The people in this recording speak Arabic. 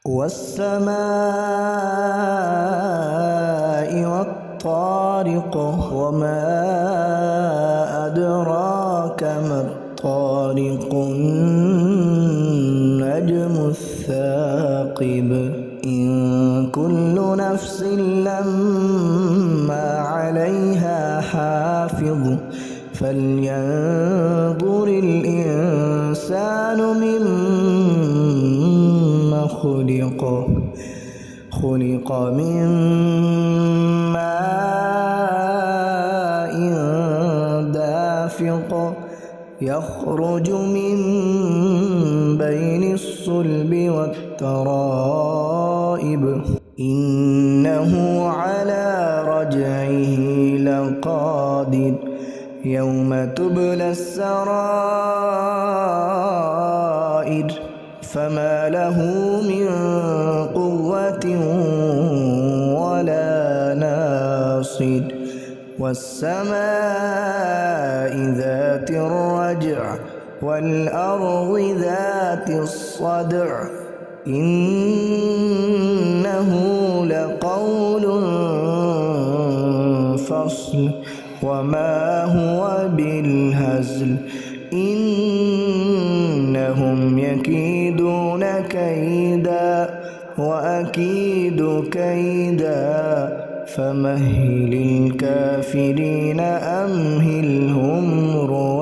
والسماء والطارق وما أدراك ما الطارق النجم الثاقب إن كل نفس لما عليها حافظ فلينظر الإنسان مما خلق من ماء دافق يخرج من بين الصلب والترائب إنه على رجعه لقادر يوم تبلى السرائر فما له من قوة ولا ناصر والسماء ذات الرجع والأرض ذات الصدع إنه لقول فصل وما هو بالهزل إنهم يكيدون كيدا وأكيد كيدا فمهل الكافرين أمهلهم رويدا.